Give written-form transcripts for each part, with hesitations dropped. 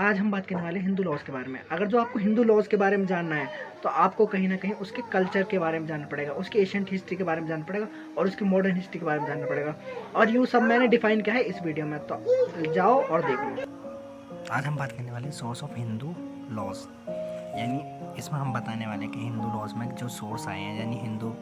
आज हम बात करने वाले हैं हिंदू लॉज के बारे में। अगर जो आपको हिंदू लॉज के बारे में जानना है तो आपको कहीं ना कहीं उसके कल्चर के बारे में जानना पड़ेगा, उसकी एशियंट हिस्ट्री के बारे में जानना पड़ेगा और उसकी मॉडर्न हिस्ट्री के बारे में जानना पड़ेगा। और यूँ सब मैंने डिफाइन किया है इस वीडियो में, तो जाओ और देख लो। आज हम बात करने वाले हैं सोर्स ऑफ हिंदू लॉज, यानी इसमें हम बताने वाले हैं कि हिंदू लॉज में जो सोर्स आए हैं, यानी हिंदू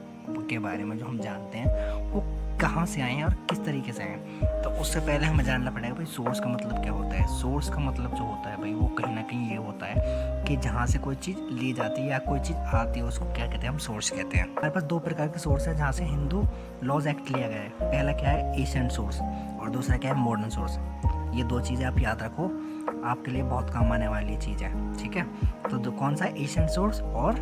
के बारे में जो हम जानते हैं वो कहाँ से आए हैं और किस तरीके से आए हैं। तो उससे पहले हमें जानना पड़ेगा भाई सोर्स का मतलब क्या होता है। सोर्स का मतलब जो होता है भाई वो कहीं ना कहीं ये होता है कि जहाँ से कोई चीज़ ली जाती है या कोई चीज़ आती है उसको क्या कहते हैं, हम सोर्स कहते हैं। हमारे पास दो प्रकार के सोर्स है जहाँ से हिंदू लॉज एक्ट लिया गया है। पहला क्या है, एशियंट सोर्स, और दूसरा क्या है, मॉडर्न सोर्स। ये दो चीज़ें आप याद रखो, आपके लिए बहुत काम आने वाली चीज़ है, ठीक है। तो कौन सा है, एशियंट सोर्स और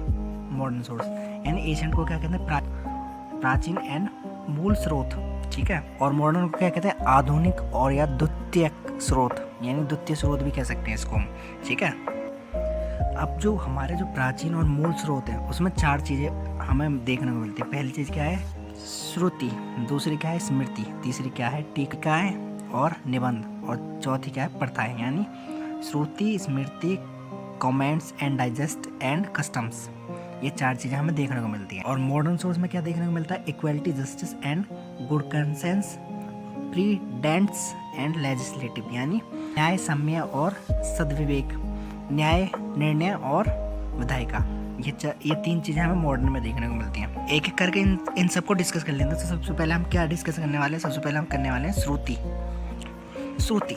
मॉडर्न सोर्स। यानी एशियंट को क्या कहते हैं, प्राचीन एंड मूल स्रोत, ठीक है। और मॉडर्न को क्या कहते हैं, आधुनिक और या द्वितीयक स्रोत, यानी द्वितीय स्रोत भी कह सकते हैं इसको हम, ठीक है। अब जो हमारे जो प्राचीन और मूल स्रोत है उसमें चार चीज़ें हमें देखने को मिलती है। पहली चीज़ क्या है, श्रुति, दूसरी क्या है, स्मृति, तीसरी क्या है, टीकाएं और निबंध, और चौथी क्या है, प्रथाएं। यानी Shruti, Smriti, comments and digest and customs, ये चार चीज़ें हमें देखने को मिलती हैं। और मॉडर्न सोर्स में क्या देखने को मिलता है, equality, justice and good conscience, precedents and legislative, यानी न्याय, सम्य और सद्विवेक, न्याय, निर्णय और विधायिका। ये तीन चीज़ें हमें मॉडर्न में देखने को मिलती हैं। एक एक करके इन सबको डिस्कस कर लेते हैं। तो सबसे पहले हम क्या डिस्कस करने वाले हैं, सबसे पहले हम करने वाले हैं श्रुति। श्रुति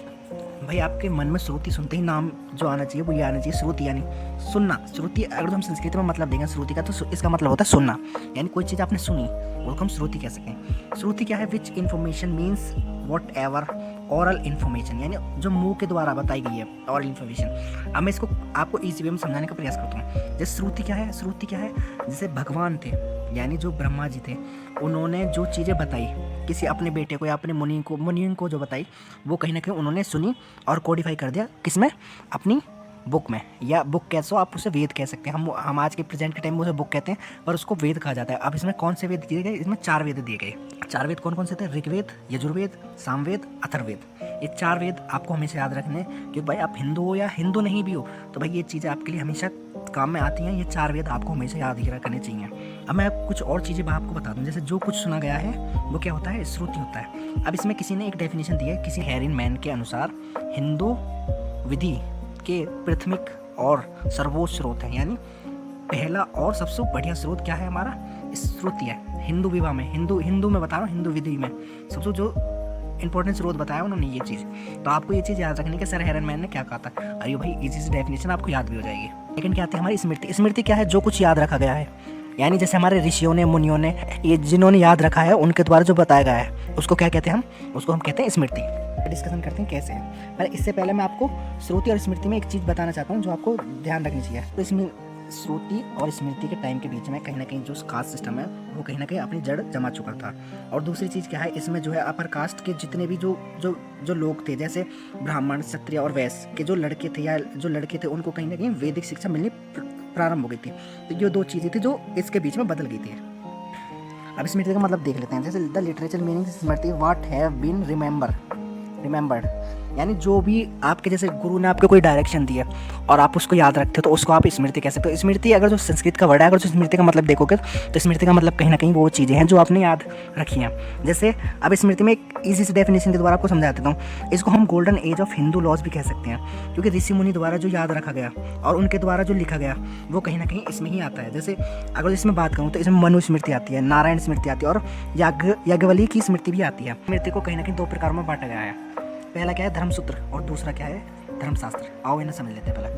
भाई, आपके मन में श्रुति सुनते ही नाम जो आना चाहिए वो ये आना चाहिए, श्रुति यानी सुनना। श्रुति अगर हम संस्कृत में मतलब देंगे श्रुति का, तो इसका मतलब होता है सुनना, यानी कोई चीज़ आपने सुनी वो हम श्रुति कह सकें। श्रुति क्या है, विच information means what ever oral information, यानी जो मुंह के द्वारा बताई गई है ओरल इन्फॉर्मेशन। अब मैं इसको आपको ईजी वे में समझाने का प्रयास करता हूँ। जैसे श्रुति क्या है, श्रुति क्या है, जैसे भगवान थे, यानी जो ब्रह्मा जी थे, उन्होंने जो चीज़ें बताई किसी अपने बेटे को या अपने मुनि को जो बताई वो कहीं ना कहीं उन्होंने सुनी और कोडिफाई कर दिया, किसमें, अपनी बुक में, या बुक कैसो आप उसे वेद कह सकते हैं। हम आज के प्रेजेंट के टाइम में उसे बुक कहते हैं, पर उसको वेद कहा जाता है। अब इसमें कौन से वेद दिए गए, इसमें 4 वेद दिए गए। 4 वेद कौन कौन से थे, ऋग्वेद, यजुर्वेद, सामवेद, अथर्ववेद। ये 4 वेद आपको हमेशा याद रखने, क्योंकि भाई आप हिंदू हो या हिंदू नहीं भी हो तो भाई ये चीज़ें आपके लिए हमेशा काम में आती हैं। ये 4 वेद आपको हमेशा याद ही रखने चाहिए। अब मैं कुछ और चीज़ें आपको बता दूं, जैसे जो कुछ सुना गया है वो क्या होता है, श्रुति होता है। अब इसमें किसी ने एक डेफिनेशन दी है, किसी हेरिन मैन के अनुसार हिंदू विधि के प्राथमिक और सर्वोच्च स्रोत है, यानी पहला और सबसे बढ़िया स्रोत क्या है हमारा, श्रुति है। हिंदू विवाह में, हिंदू में बता रहा हूँ, हिंदू विधि में सबसे जो इंपॉर्टेंट स्रोत बताया उन्होंने ये चीज़। तो आपको ये चीज़ याद रखनी कि सर हेरन मैन ने क्या कहा था। अरे भाई इजी सी डेफिनेशन आपको याद भी हो जाएगी। लेकिन क्या आती है हमारी स्मृति। स्मृति क्या है, जो कुछ याद रखा गया है, यानी जैसे हमारे ऋषियों ने, मुनियों ने, ये जिन्होंने याद रखा है उनके द्वारा जो बताया गया है उसको क्या कहते हैं, उसको हम कहते हैं स्मृति। डिस्कशन करते हैं कैसे है। पर इससे पहले मैं आपको श्रुति और स्मृति में एक चीज़ बताना चाहता हूँ जो आपको ध्यान रखनी चाहिए। तो इसमें श्रुति और स्मृति के टाइम के बीच में कहीं ना कहीं जो कास्ट सिस्टम है वो कहीं ना कहीं अपनी जड़ जमा चुका था। और दूसरी चीज़ क्या है, इसमें जो है अपर कास्ट के जितने भी जो लोग थे, जैसे ब्राह्मण, क्षत्रिय और वैश्य के जो लड़के थे या जो लड़के थे, उनको कहीं ना कहीं वैदिक शिक्षा मिलनी प्रारंभ हो गई थी। तो ये दो चीज़ें थी जो इसके बीच में बदल गई थी। अब स्मृति का मतलब देख लेते हैं। जैसे the literature meaning smriti what have been remembered, यानी जो भी आपके जैसे गुरु ने आपको कोई डायरेक्शन दी है और आप उसको याद रखते हो तो उसको आप स्मृति कह सकते हो। स्मृति अगर जो संस्कृत का वर्ड है, अगर जो स्मृति का मतलब देखोगे तो स्मृति का मतलब कहीं ना कहीं वो चीज़ें हैं जो आपने याद रखी हैं। जैसे अब स्मृति में एक ईजी से डेफिनेशन के द्वारा आपको समझा देता हूँ। इसको हम golden age of Hindu laws भी कह सकते हैं, क्योंकि ऋषि मुनि द्वारा जो याद रखा गया और उनके द्वारा जो लिखा गया वो कहीं ना कहीं इसमें ही आता है। जैसे अगर इसमें बात करूँ तो इसमें मनु स्मृति आती है, नारायण स्मृति आती है और याज्ञवल्क्य की स्मृति भी आती है। स्मृति को कहीं ना कहीं 2 प्रकार में बांटा गया है। पहला क्या है, धर्मसूत्र, और दूसरा क्या है, धर्मशास्त्र। आओ इन्हें समझ लेते हैं। पहला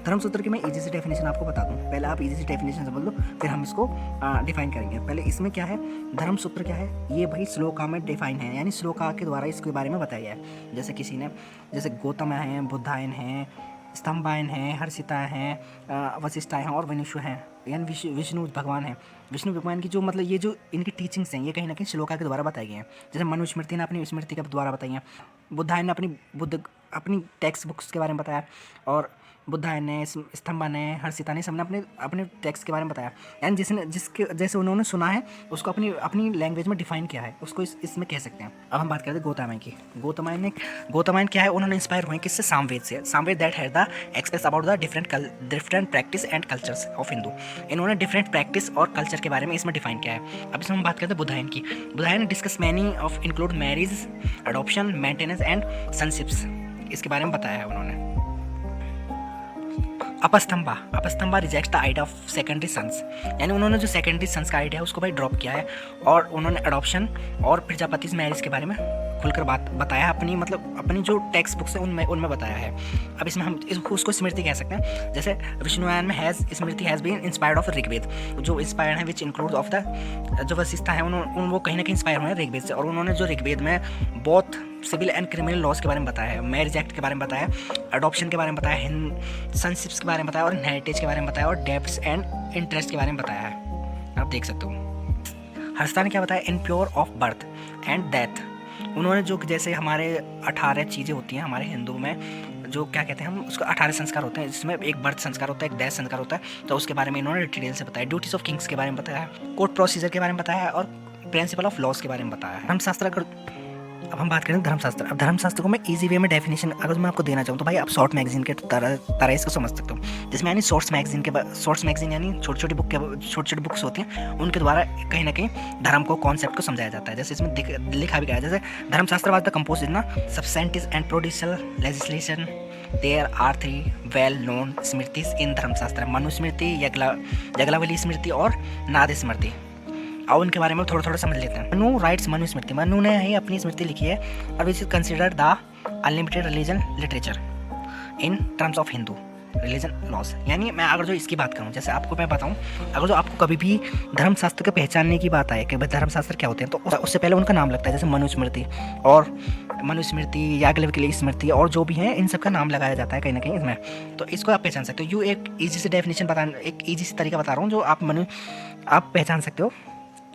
धर्मसूत्र की मैं इजी से डेफिनेशन आपको बता दूं। पहले आप इजी से डेफिनेशन समझ लो, फिर हम इसको डिफाइन करेंगे। पहले इसमें क्या है, धर्मसूत्र क्या है, ये भाई श्लोका में डिफाइन है, यानी श्लोका के द्वारा इसके बारे में बताया है। जैसे किसी ने, जैसे गौतम हैं, बुद्धायन हैं, स्तंभायन हैं, हर्षिता हैं, वशिष्ठाएँ हैं और वनिषु हैं, यानी विष्णु भगवान हैं। विष्णु भगवान की जो मतलब ये जो इनकी टीचिंग्स हैं ये कहीं ना कहीं श्लोका के द्वारा बताई गई हैं। जैसे मनुस्मृति ने अपनी स्मृति के द्वारा बताई हैं, बुद्धायन ने अपनी बुद्ध अपनी टेक्स्ट बुक्स के बारे में बताया, और बुद्धा ने, स्तंभा ने, हर्षिता ने, सबने अपने अपने टेक्स्ट के बारे में बताया। एंड जिसके जैसे उन्होंने सुना है उसको अपनी अपनी लैंग्वेज में डिफाइन किया है, उसको इसमें कह सकते हैं। अब हम बात करते हैं गौतम की। गौतम क्या है, उन्होंने इंस्पायर हुए किससे? सामवेद से। Samaveda that had the express about the different practice and cultures of Hindu. इन्होंने डिफरेंट प्रैक्टिस और कल्चर के बारे में इसमें डिफाइन किया है। अब इसमें हम बात करते हैं बुद्धायन की। Baudhayana discuss many of include marriage, adoption, maintenance and sonships, इसके बारे में बताया है उन्होंने। Apastamba reject the idea of secondary sons, यानी उन्होंने जो सेकेंडरी सन्स का आइडिया है उसको भाई ड्रॉप किया है, और उन्होंने अडॉप्शन और प्रजापति मैरिज के बारे में खुलकर बताया अपनी, मतलब अपनी जो टेक्स्ट बुक्स है उनमें बताया है। अब इसमें हम उसको स्मृति कह सकते हैं। जैसे विष्णुयान में Smriti has been inspired of Rigveda, जो इंस्पायर्ड है विच इंक्लूड ऑफ द जो वशिष्ठा है वो कहीं ना कहीं इंस्पायर हुए हैं ऋग्वेद से, और उन्होंने जो ऋग्वेद में बहुत सिविल एंड क्रिमिनल लॉज के बारे में बताया है, मैरिज एक्ट के बारे में बताया, अडॉप्शन के बारे में बताया, सनशिप्स के बारे में बताया, और इनहेरिटेज के बारे में बताया, और डेब्ट्स एंड इंटरेस्ट के बारे में बताया है। आप देख सकते हो। हर्षिता ने क्या बताया? Impure of birth and death. उन्होंने जो जैसे हमारे 18 चीज़ें होती हैं हमारे हिंदू में, जो क्या कहते हैं हम उसको 18 संस्कार होते हैं, जिसमें एक बर्थ संस्कार होता है, एक डेथ संस्कार होता है, तो उसके बारे में इन्होंने डिटेल से बताया। ड्यूटीज ऑफ किंग्स के बारे में बताया, कोर्ट प्रोसीजर के बारे में बताया, और प्रिंसिपल ऑफ लॉज के बारे में बताया है। धर्मशास्त्र। अब हम बात करें धर्मशास्त्र। अब धर्मशास्त्र को मैं इजी वे में डेफिनेशन अगर मैं आपको देना चाहूँ तो भाई आप शॉर्ट मैगजीन के तरह इसको समझ सकते हो, जिसमें यानी शॉर्ट्स मैगजीन यानी छोटी छोटी बुक्स होती हैं, उनके द्वारा कहीं ना कहीं धर्म को, कॉन्सेप्ट को समझाया जाता है। जैसे इसमें लिखा भी गया है, जैसे Dharmashastra was the compose in substantive and procedural legislation. There are 3 well known Smritis in Dharmashastra, Manusmriti, Yajnavalkya स्मृति और नाद स्मृति। और उनके बारे में थोड़ा थोड़ा समझ लेते हैं। मनु राइट्स मनुस्मृति, मनु ने ही अपनी स्मृति लिखी है, और which is considered the unlimited religion literature in terms of Hindu religion laws. यानी मैं अगर जो इसकी बात करूँ, जैसे आपको मैं बताऊँ, अगर जो आपको कभी भी धर्मशास्त्र के पहचानने की बात आए कि भाई धर्मशास्त्र क्या होते हैं, तो उससे पहले उनका नाम लगता है, जैसे मनुस्मृति और याज्ञवल्क्य स्मृति और जो भी हैं, इन सब का नाम लगाया जाता है कहीं ना कहीं इसमें। तो इसको आप पहचान सकते हो। यू एक ईजी से डेफिनेशन एक ईजी से तरीका बता रहा हूँ जो आप पहचान सकते हो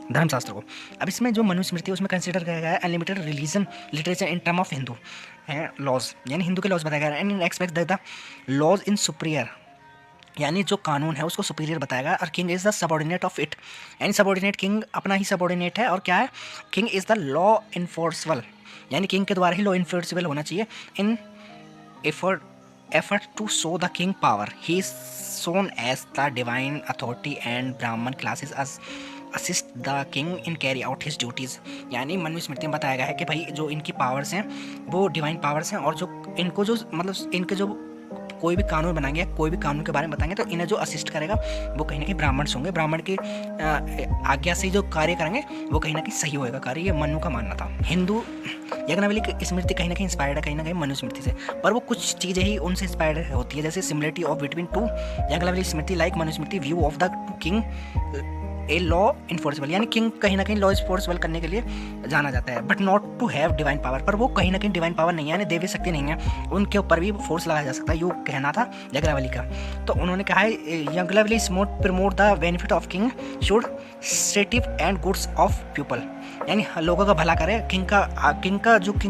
धर्मशास्त्र को। अब इसमें जो मनुस्मृति है उसमें कंसिडर किया गया है unlimited religion literature in term of Hindu है लॉज, यानी हिंदू के लॉज बताया गया है। And expect the laws in superior, यानी जो कानून है उसको सुपीरियर बताया गया, और king is the subordinate of it, यानी सबऑर्डिनेट किंग अपना ही सबऑर्डिनेट है। और क्या है? King is the law enforceable, यानी किंग के द्वारा ही लॉ इन्फोर्सेबल होना चाहिए। इन effort to show the king power, he is shown as the divine authority and Brahman classes as assist the king in carry out his duties। यानी मनुस्मृति में बताया गया है कि भाई जो इनकी पावर्स हैं वो डिवाइन पावर्स हैं, और जो इनको जो मतलब इनके जो कोई भी कानून बनाएंगे, कोई भी कानून के बारे में बताएंगे, तो इन्हें जो असिस्ट करेगा वो कहीं ना कहीं ब्राह्मण होंगे, ब्राह्मण की आज्ञा से जो कार्य करेंगे वो कहीं ना कहीं सही होएगा कार्य, ये मनु का मानना था। हिंदू याज्ञवल्क्य स्मृति कहीं ना कहीं इंस्पायर्ड है कहीं ना कहीं मनुस्मृति से, पर वो कुछ चीज़ें ही उनसे इंस्पायर्ड होती है, जैसे similarity of between two Yajnavalkya Smriti like Manusmriti view of the king a law enforceable, यानी किंग कहीं ना कहीं लॉ इन्फोर्सेबल करने के लिए जाना जाता है, but not to have divine power, पर वो कहीं ना कहीं डिवाइन पावर नहीं है, यानी देवी शक्ति नहीं है, उनके ऊपर भी फोर्स लगाया जा सकता है, यूँ कहना था याज्ञवल्क्य का। तो उन्होंने कहा है Yajnavalkya promote the benefit of king should stative and goods of people, यानी लोगों का भला करे। किंग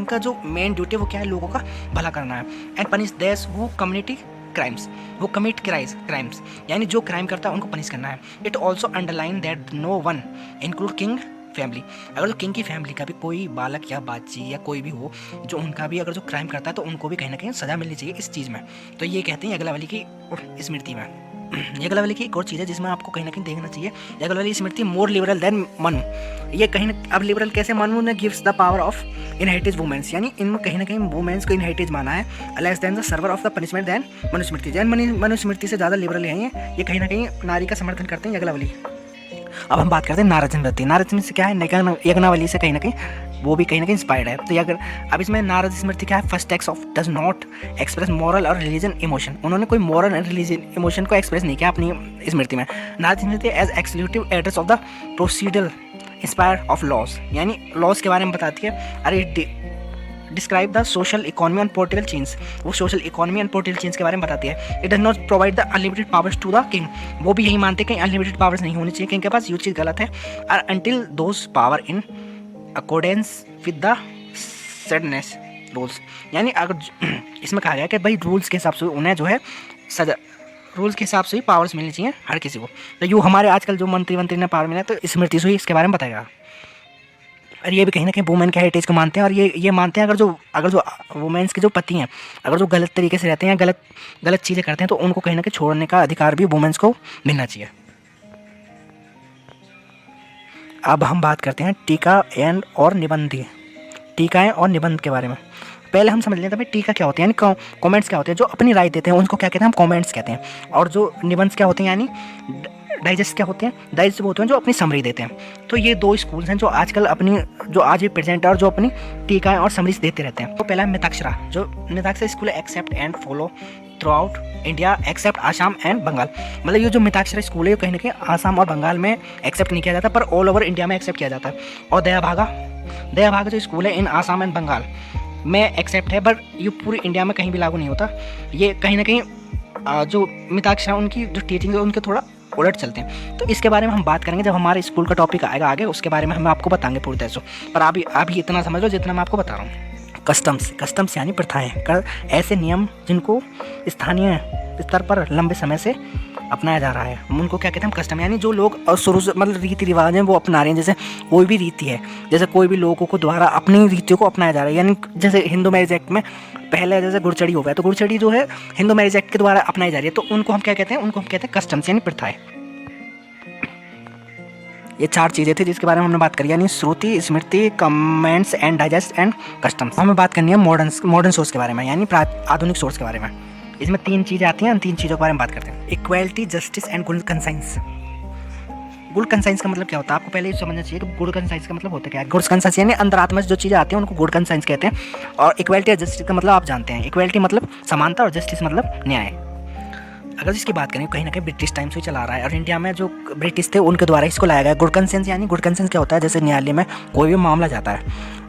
का जो मेन ड्यूटी वो क्या है? लोगों का भला करना है। एंड पनिश देश वो कम्युनिटी क्राइम्स, वो कमिट क्राइम्स, यानी जो क्राइम करता है उनको पनिश करना है। It also underline that no one include king family, अगर जो किंग की फैमिली का भी कोई बालक या बाची या कोई भी हो जो उनका भी अगर जो क्राइम करता है तो उनको भी कहीं ना कहीं सजा मिलनी चाहिए इस चीज़ में। तो ये कहते हैं याज्ञवल्क्य की स्मृति में। याज्ञवल्क्य की एक और चीज़ है जिसमें आपको कहीं ना कहीं देखना चाहिए, Yajnavalkya Smriti more liberal than Manu. ये कहीं ना अब लिबरल कैसे? मनु ने gives the power of inheritance women's, यानी इनमें कहीं ना कहीं वुमेन्स को इनहेरिटेज माना है। Less than the server of the punishment then Manusmriti, Jain Manusmriti से ज़्यादा लिबरल है ये कहीं ना कहीं नारी का समर्थन करते हैं याज्ञवल्क्य। अब हम बात करते हैं नारद स्मृति। नारद स्मृति क्या है? याज्ञवल्क्य से कहीं ना कहीं वो भी कहीं ना कहीं इंस्पायर्ड है। तो अब इसमें नारद स्मृति क्या है? First text of does not express moral और रिलीजन इमोशन, उन्होंने कोई मॉरल एंड रिलीजन इमोशन को एक्सप्रेस नहीं किया अपनी स्मृति में। Narada Smriti as exclusive address of the procedural inspire of laws, यानी लॉज के बारे में बताती है। अरे describe the social economy and political change, वो social economy and political change के बारे में बताती है। It does not provide the unlimited powers to the king, वो भी यही मानते हैं कि अनलिमिटेड पावर्स नहीं होनी चाहिए किंग के पास, ये चीज़ गलत है। और until those power in accordance with the सडनेस रूल्स, यानी अगर इसमें कहा गया कि भाई रूल्स के हिसाब से उन्हें जो है सजा, रूल्स के हिसाब से ही पावर्स मिलनी चाहिए हर किसी को। तो यूँ हमारे आजकल जो मंत्री ने पावर मिला तो स्मृति से ही इसके बारे में बताएगा। और ये भी कहीं ना कहीं वुमेन के हेरिटेज को मानते हैं, और ये मानते हैं अगर जो वुमेन्स के जो पति हैं अगर जो गलत तरीके से रहते हैं या गलत चीज़ें करते हैं तो उनको कहीं ना कहीं छोड़ने का अधिकार भी वुमेन्स को मिलना चाहिए। अब हम बात करते हैं टीका और निबंध, टीकाएँ और निबंध के बारे में। पहले हम समझ लेते हैं भाई टीका क्या होते हैं, यानी कमेंट्स क्या होते हैं, जो अपनी राय देते हैं उनको क्या कहते हैं, हम कमेंट्स कहते हैं। और जो निबंध क्या होते हैं, यानी डाइजेस्ट क्या होते हैं, डाइजेस्ट वो होते हैं जो अपनी समरी देते हैं। तो ये दो स्कूल्स हैं जो आजकल अपनी जो आज भी प्रेजेंट है और जो अपनी टीकाएँ और समरीज देते रहते हैं। तो पहला है मिताक्षरा, जो मिताक्षरा स्कूल है except and follow throughout India except Assam and Bengal. मतलब ये जो मिताक्षरा स्कूल है कहीं ना कहीं आसाम और बंगाल में एक्सेप्ट नहीं किया जाता पर ऑल ओवर इंडिया में एक्सेप्ट किया जाता है। और दया भागा जो स्कूल है इन आसाम एंड बंगाल में एक्सेप्ट है, बट ये पूरी इंडिया में कहीं भी लागू नहीं होता। ये कहीं ना कहीं जो मिताक्षरा उनकी जो टीचिंग है उनके थोड़ा उलट चलते हैं। तो इसके बारे में हम बात करेंगे जब हमारे स्कूल का टॉपिक आएगा आगे, उसके बारे में हम आपको बताएंगे पूरी तरह से। पर अभी इतना समझ लो जितना मैं आपको बता रहा हूँ। कस्टम्स यानी प्रथाएं, ऐसे नियम जिनको स्थानीय स्तर पर लंबे समय से अपनाया जा रहा है उनको क्या कहते हैं हम कस्टम, यानी जो लोग शुरू से मतलब रीति रिवाज हैं वो अपना रहे हैं। जैसे कोई भी रीति है, जैसे कोई भी लोगों को द्वारा अपनी रीतियों को अपनाया जा रहा है, यानी जैसे हिंदू मैरिज एक्ट में पहले जैसे गुड़चड़ी हो गया तो गुड़चड़ी जो है हिंदू मैरिज एक्ट के द्वारा अपनाई जा रही है, तो उनको हम क्या कहते हैं, उनको हम कहते हैं कस्टम्स यानी प्रथाएं। ये 4 चीज़ें थी जिसके बारे में हमने बात करी, यानी Shruti, Smriti, comments and digest and customs. हमें बात करनी है मॉडर्न सोर्स के बारे में, यानी आधुनिक सोर्स के बारे में। इसमें 3 चीज़ें आती हैं, उन 3 चीज़ों के बारे में बात करते हैं। Equality, justice and good conscience. Good conscience का मतलब क्या होता है, आपको पहले ये समझना चाहिए कि गुड कंसाइंस का मतलब होता क्या है। गुड कंसाइंस यानी अंतरात्मा से जो चीज़ें आती हैं उनको गुड कंसाइंस कहते हैं। और इक्वालिटी और जस्टिस का मतलब आप जानते हैं, इक्वालिटी मतलब समानता और जस्टिस मतलब न्याय। अगर इसकी बात करें कहीं ना कहीं ब्रिटिश टाइम से ही चला रहा है, और इंडिया में जो ब्रिटिश थे उनके द्वारा इसको लाया गया। गुड कंसेंस यानी गुड कंसेंस क्या होता है, जैसे न्यायालय में कोई भी मामला जाता है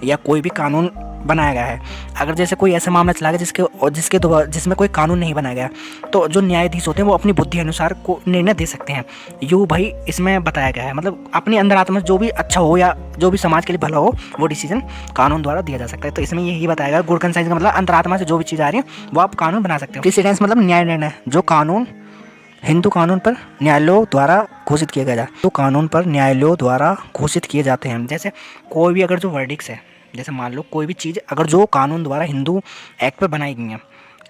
या कोई भी कानून बनाया गया है, अगर जैसे कोई ऐसा मामला चला गया जिसमें कोई कानून नहीं बनाया गया, तो जो न्यायाधीश होते हैं वो अपनी बुद्धि अनुसार को निर्णय दे सकते हैं। यूँ भाई इसमें बताया गया है, मतलब अपनी अंतरात्मा जो भी अच्छा हो या जो भी समाज के लिए भला हो वो डिसीजन कानून द्वारा दिया जा सकता है। तो इसमें यही बताया गया गुड कंसेंस का मतलब अंतरात्मा से जो भी चीज़ आ रही है वो आप कानून बना सकते हो। प्रेसिडेंस मतलब न्याय निर्णय, जो कानून हिंदू कानून पर न्यायालयों द्वारा घोषित किया गया, तो कानून पर न्यायालयों द्वारा घोषित किए जाते हैं। जैसे कोई भी अगर जो वर्डिक्स है, जैसे मान लो कोई भी चीज़ अगर जो कानून द्वारा हिंदू एक्ट पर बनाई गई है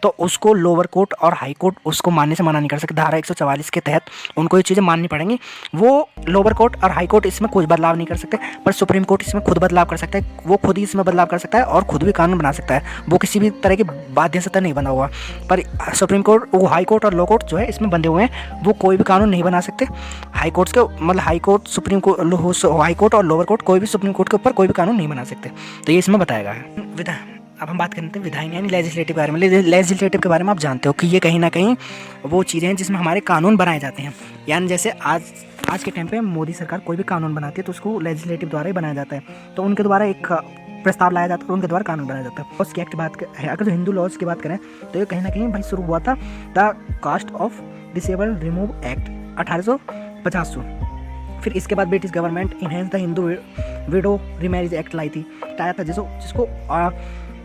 तो उसको लोअर कोर्ट और हाई कोर्ट उसको मानने से मना नहीं कर सकते। धारा 144 के तहत उनको ये चीज़ें माननी पड़ेंगी। वो लोअर कोर्ट और हाई कोर्ट इसमें कुछ बदलाव नहीं कर सकते, पर सुप्रीम कोर्ट इसमें खुद बदलाव कर सकता है। वो खुद ही इसमें बदलाव कर सकता है और खुद भी कानून बना सकता है। वो किसी भी तरह की बाध्यता नहीं बना हुआ, पर सुप्रीम कोर्ट, वो हाई कोर्ट और लो कोर्ट जो है इसमें बंधे हुए हैं, वो कोई भी कानून नहीं बना सकते। हाई कोर्ट्स के मतलब high court, supreme court, high court और लोअर कोर्ट कोई भी सुप्रीम कोर्ट के ऊपर कोई भी कानून नहीं बना सकते। तो ये इसमें बताया गया है। अब हम बात करते हैं विधायन यानी लेजिस्लेटिव के बारे में। लेजिस्लेटिव के बारे में आप जानते हो कि ये कहीं ना कहीं वो चीज़ें हैं जिसमें हमारे कानून बनाए जाते हैं। यानी जैसे आज के टाइम पे मोदी सरकार कोई भी कानून बनाती है तो उसको लेजिस्लेटिव द्वारा ही बनाया जाता है, तो उनके द्वारा एक प्रस्ताव लाया जाता है और उनके द्वारा कानून बनाया जाता है। उसकी एक्ट बात है, अगर जो हिंदू लॉज की बात करें तो ये कहीं ना कहीं भाई शुरू हुआ था the caste of disabled remove act 1850। फिर इसके बाद British government enhance the Hindu widow remarriage act लाई थी, लाया था जिसको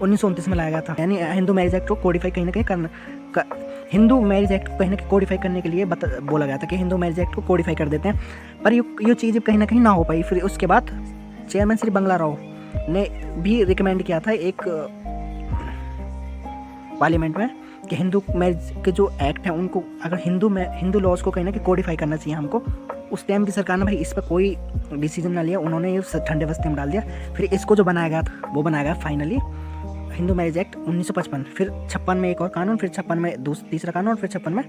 1929 में लाया गया था। यानी हिंदू मैरिज एक्ट को कोडिफाई कहीं ना कहीं हिंदू मैरिज एक्ट को कहीं ना कहीं कोडिफाई करने के लिए बोला गया था कि हिंदू मैरिज एक्ट को कोडिफाई कर देते हैं, पर ये चीज़ कहीं ना कहीं ना हो पाई। फिर उसके बाद चेयरमैन श्री बंगला राव ने भी रिकमेंड किया था एक पार्लियामेंट में कि हिंदू मैरिज के जो एक्ट हैं उनको अगर हिंदू लॉज को कहीं ना कहीं कोडिफाई करना चाहिए हमको। उस टाइम की सरकार ने भाई इस पर कोई डिसीजन ना लिया, उन्होंने ये ठंडे बस्ते में डाल दिया। फिर इसको जो बनाया गया था वो बनाया गया फाइनली हिंदू मैरिज एक्ट 1955। फिर 56 में एक और कानून, फिर 56 में तीसरा कानून और फिर 56 में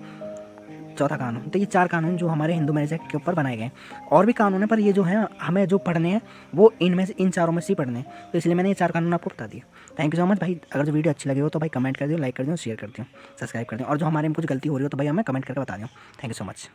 चौथा कानून। तो ये 4 कानून जो हमारे हिंदू मैरिज एक्ट के ऊपर बनाए गए। और भी कानून है पर ये जो है हमें जो पढ़ने हैं वो इन चारों में से ही पढ़ने हैं, तो इसलिए मैंने ये 4 कानून आपको बता दिए। थैंक यू सो मच भाई। अगर जो वीडियो अच्छी लगी हो तो भाई कमेंट कर दियो, लाइक कर दियो, शेयर कर दियो, सब्सक्राइब कर दियो, और जो हमारे में कुछ गलती हो रही हो तो भाई हमें कमेंट करके बता दियो। Thank you so much.